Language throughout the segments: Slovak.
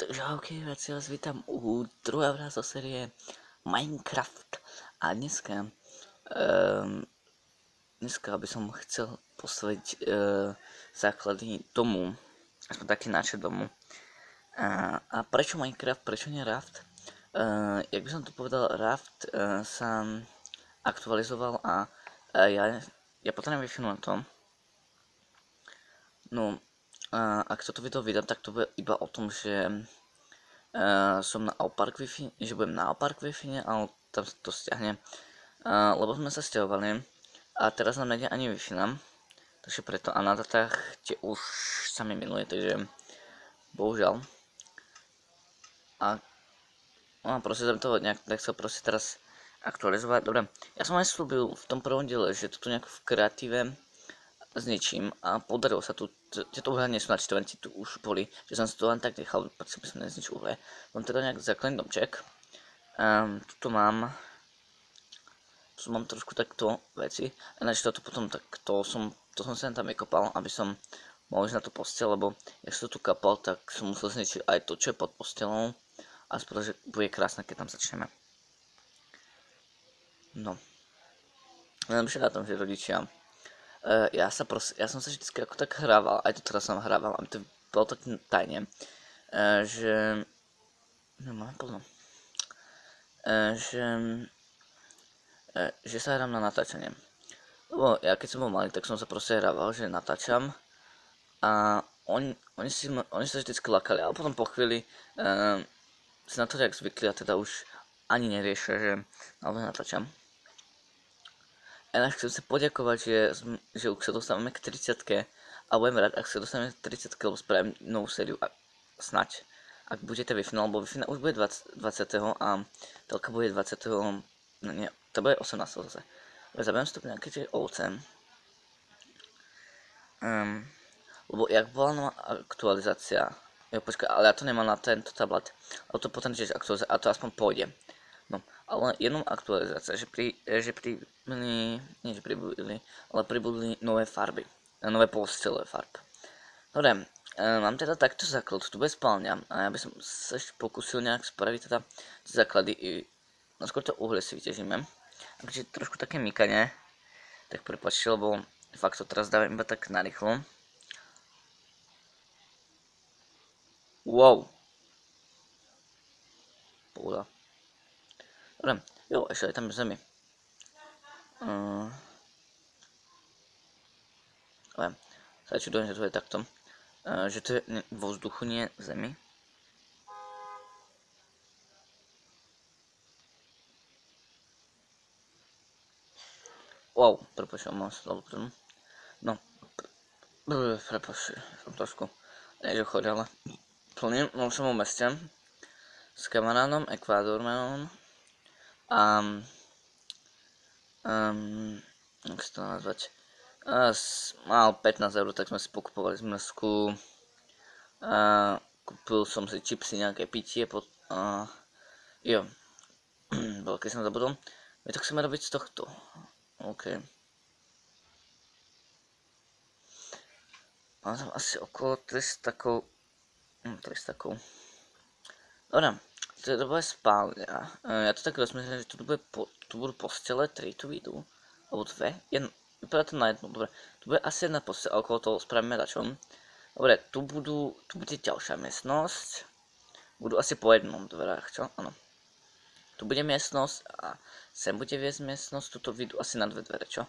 Takže ok, ja vás vítam u druhého zo série Minecraft a dneska by som chcel postaviť základy domu, aspoň taký náčrt domu. A prečo Minecraft, prečo nie Raft? Jak by som to povedal, Raft sa aktualizoval a ja potrebujem vyfinúť to. No, ak toto video vydám, tak to bude iba o tom, že som na Aupark Wi-Fi, že budem na Aupark Wi-Fi, ale tam sa to stiahne, lebo sme sa stiahovali a teraz nám nejde ani Wi-Fi nám, takže preto a na datách tie už sa mi minuje, takže bohužiaľ. A proste som to nejak nechcel proste teraz aktualizovať. Dobre, ja som aj slúbil v tom prvom diele, že toto nejak v kreatíve zničím a podarilo sa tu, tieto uhlia nie sú načítované, tu už boli, že som si to len tak nechal, pretože by som nezničil uhlie. Mám teda nejak základný domček, tu mám trošku takto veci, ináč toto potom to som si len tam vykopal, aby som mohol ísť na tú posteľ, lebo jak som to tu kapal, tak som musel zničiť aj to, čo je pod postelou, aspoň, že bude krásne, keď tam začneme. No, najlepšie na tom, že rodičia, ja som sa vždycky ako tak hrával, aj to teraz som hrával, aby to bolo tak tajne, že máme plno, že sa hrám na natáčanie. Lebo ja keď som bol malý, tak som sa proste hrával, že natáčam a oni sa vždycky lakali, ale potom po chvíli si na to tak zvykli a teda už ani neriešia, že naozaj natáčam. Ináč chcem sa poďakovať, že už sa dostávame k 30-ke a budem rád, ak sa dostaneme k 30-ke, lebo spravím novú sériu a snať. Ak budete Wi-Fi, lebo Wi-Fi už bude 20. a telka bude 20. No nie, to bude 18. zase. Zabijem si to nejaké tie ovce. Lebo jak bola nová aktualizácia, jo počkaj, ale ja to nemám na tento tablet, ale to potom tiež aktualizácia, a to aspoň pôjde. No, ale jednou aktualizácia, že pribudli nové farby, nové postelové farby. Dobre, mám teda takto základ, tu bude spálňa a ja by som sa ešte pokusil nejak spraviť teda základy i skôr to uhlie si vyťažíme. Takže trošku také mykanie, tak prepáčte, lebo fakt to teraz dávam iba tak narýchlo. Wow. Pôda. Dobre, jo, ešte aj tam v zemi. Ale sa čudujem, že to je takto. Že to je vo vzduchu, nie v zemi. Wow, prepáčte, mám sa dalo prvom. No, prepáčte, som trošku neže chodil, ale plným, som v meste s kamaránom, Ekvádormanom a jak sa to nazvať, mal 15 eur, tak sme si pokupovali zmrzku, kúpil som si čipsy, nejaké pitie, jo, keď som zabudol, my to chceme robiť z tohto, ok. Mám tam asi okolo 300 takov, dobre. To bude spálňa. Ja to tak rozmýšľam, že tu budú postele, 3 tu vidú, alebo 2, vypadá to na jednu, dobre. Tu bude asi jedna postele, okolo toho spravíme dačom. Dobre, tu bude ďalšia miestnosť, budú asi po jednom dverách, čo? Áno. Tu bude miestnosť a sem bude viesť miestnosť, tuto vidú asi na 2 dvere, čo?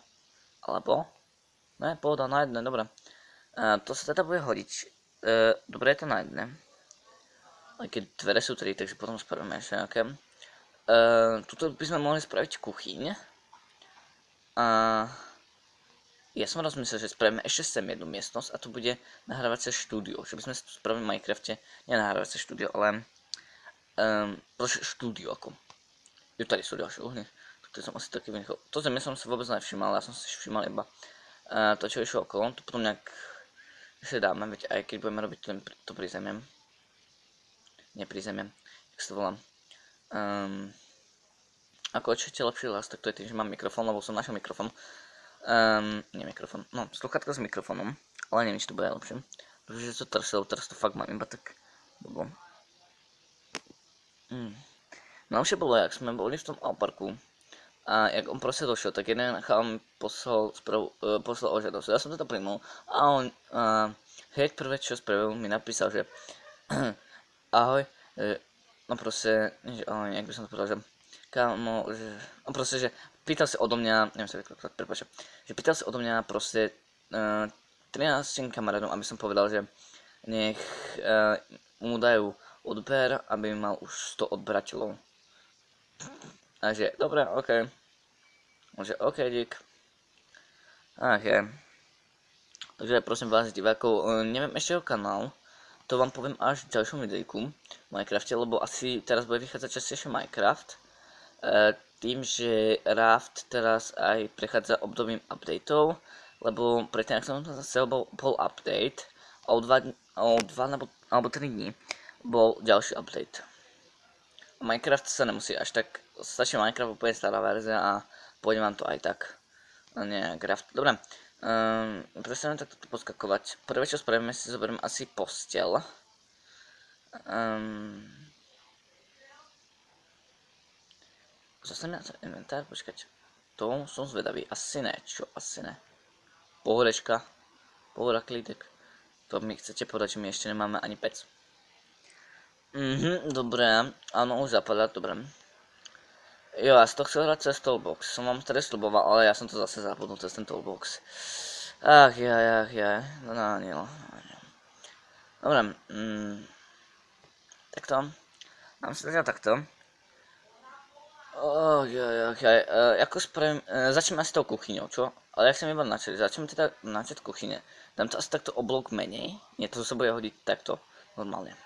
Alebo? Ne, pohoda, na jedné, dobre. To sa teda bude hodiť, dobre je to na jedné. Aj keď dvere sú 3, takže potom spravíme ešte nejaké. Tuto by sme mohli spraviť kuchyň. Ja som rozmyslel, že spravíme ešte sem jednu miestnosť a tu bude nahrávacie štúdio. Že by sme si tu spravili v Minecrafte, nie nahrávacie štúdio, ale štúdio ako. Jo, tady sú ďalšie uhny. To som asi taký vynechal. To zemi som si vôbec nevšimal, ja som si všímal iba to, čo išlo okolo. To potom nejak ešte dáme, veď aj keď budeme robiť to prízemie. Nie prízemie, jak sa to volá. Ako určite lepší hlas, tak to je tým, že mám mikrofón, lebo som našiel mikrofón. Nie mikrofón, no sluchátka s mikrofónom, ale neviem, či to bude lepšie. Pretože to teraz to fakt mám iba tak blbo. Najlepšie bolo, jak sme boli v tom parku a jak on proste došiel, tak jeden chalan poslal ožiadosť. Ja som to plynul a on hneď prvé, čo spravil, mi napísal, že ahoj, no proste, že ahoj, jak by som to povedal, že kámo, že, no proste, že pýtal sa odo mňa, neviem sa vyklad, prepáčte, že pýtal sa odo mňa proste 13 kamarádom, aby som povedal, že nech mu dajú odber, aby mal už 100 odberateľov. Takže, dobre, ok. Takže, ok, dík. Ach je. Takže prosím vás, divákov, neviem ešte o kanál, to vám poviem až v ďalšom videjku v Minecrafte, lebo asi teraz bude vychádzať častejšie Minecraft. Tým, že Raft teraz aj prechádza obdobím updateov, lebo predtým, ak som zase bol update, a o 2 alebo 3 dní bol ďalší update. Minecraft sa nemusí až tak, stačí Minecraft úplne stará verzia a pôjde vám to aj tak. Nie, Raft, dobre. Prestaneme takto poskakovať. Prvé, čo spravíme, si zoberiem asi postel. Zostane na to inventár, počkať. To som zvedavý, asi ne, čo, asi ne. Pohodečka, pohoda, klídek. To mi chcete povedať, že my ešte nemáme ani pec. Dobré, áno, už zapadá, dobré. Jo, ja som to chcel hrať cez Toolbox, som vám tedy sluboval, ale ja som to zase zabudnul cez ten Toolbox. Ach jaj, no. Dobre, takto. Mám si to takto. Ako spravím, začneme asi tou kuchyňou, čo? Ale jak som iba načali, začneme teda načať kuchyne. Dám to asi takto o blok menej, nie, to sa bude hodiť takto, normálne.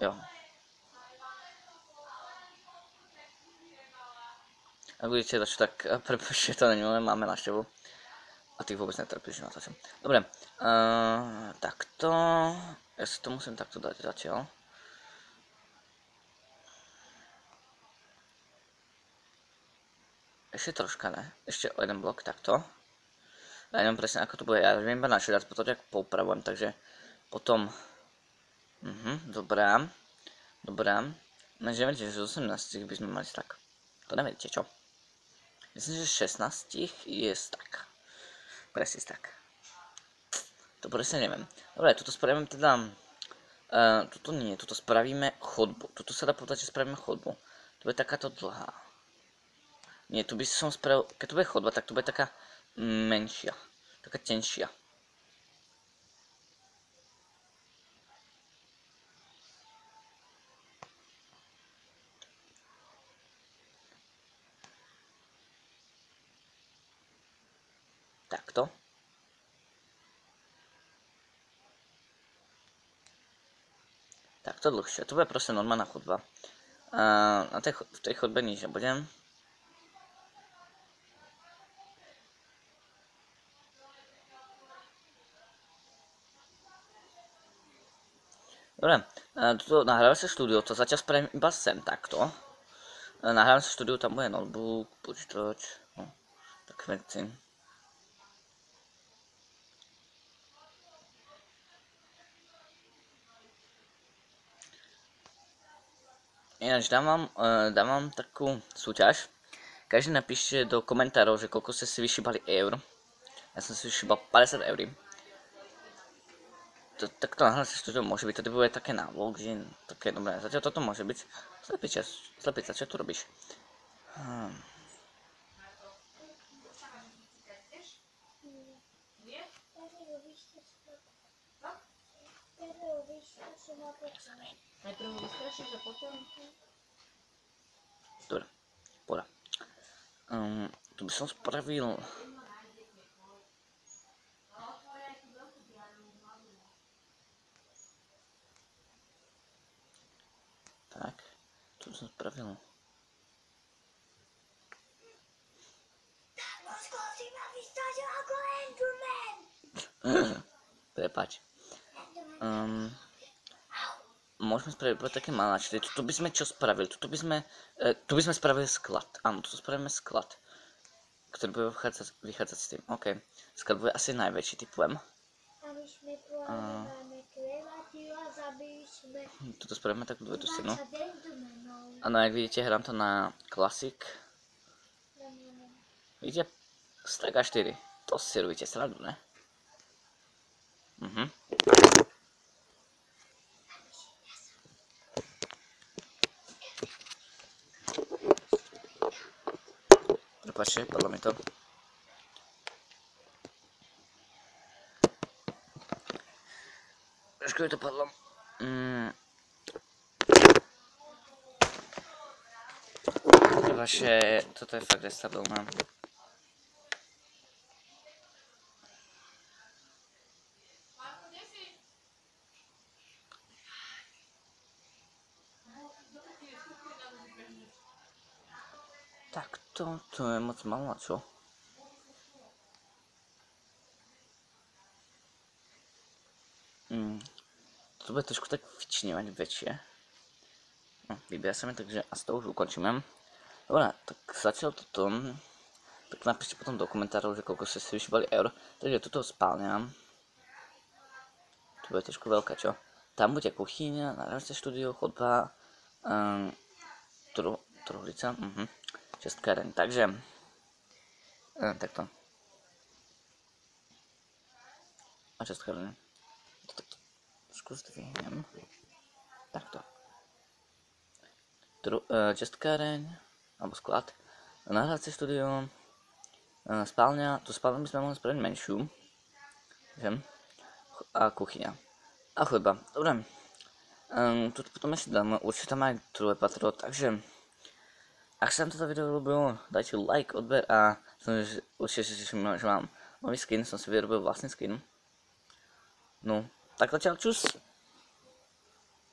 Jo. Ak budete to, tak prepáčte, to není, máme návštevu. A ty vôbec netrpíš na to. Dobre, takto, ja si to musím takto dať zatiaľ. Ešte troška, ne? Ešte o jeden blok, takto. Ja neviem presne, ako to bude, ja viem iba načítať, potom tak poupravujem, takže potom... dobrá. Než neviete, že z 18 by sme mali tak. To neviete, čo? Myslím, že 16 je tak. Presne tak. To presne neviem. Dobre, tuto spravíme teda... tuto nie, tuto spravíme chodbu. Tuto sa dá povedať, že spravíme chodbu. To bude takáto dlhá. Nie, tu by som spravil, keď to bude chodba, tak to bude taká menšia, taká tenšia. Takto. Takto dlhšie, to bude proste normálna chodba. V tej chodbe nič nebudem. Dobre, toto nahrávacie štúdio, to zatiaľ spravím iba sem takto. Nahrávacie štúdio, tam bude notebook, počítač, no, tak veci. Ináč dám vám takú súťaž. Každý napíšte do komentárov, že koľko ste si vyšíbali eur. Ja som si vyšíbal 50 eur. Takto nahlásiť štúdio môže byť, to bude také návlog, že také dobré, zatiaľ toto môže byť. Slepica, čo tu robíš? Najprv ho vystrašíš a potom... Dobre, poďa. Tu by som spravil... Tak, tu by som spravil... Prepáč. Môžeme spraviť také maláčky. Tuto by sme čo spravili? Tu by sme spravili sklad. Áno, tu spravíme sklad. Ktorý bude vychádzať s tým. OK. Sklad bude asi najväčší, typujem. A my sme povedali, máme kreatíva, zabili sme Tuto spravíme takú dvojitú stenu. Čo dentro menou? Ano, jak vidíte, hrám to na Classic. Vidíte? Stack A4. To si robíte srandu, ne? Mhm. Prepačte, padlo mi to. Trošku mi to padlo. Prepačte, toto je fakt nestabilné. Tak to je moc malá, čo? To bude trošku tak vyčnievať väčšie. No, vybíja sa mi, takže a z toho už ukončíme. Dobre, tak začalo toto. Tak napíšte potom do komentárov, že koľko ste si vyšívali eur. Takže toto spálňa. To bude trošku veľká, čo? Tam bude kuchyňa, narážacie štúdio, chodba, truhlica, čestkáreň. Takže, takto. A čestkáreň. Takto. Trošku zdvihnem. Takto. Čestkáreň, alebo sklad. Nahrávacie štúdio, spálňa. Tu spálňu by sme mohli spraviť menšiu. A kuchyňa. A chodba. Dobre. Tu potom ešte dám, určite tam aj druhé patro, takže ak sa vám toto video ľúbilo, dajte like, odber a určite si teším, že mám nový skin, som si vyrobil vlastný skin. No, tak čau, čus!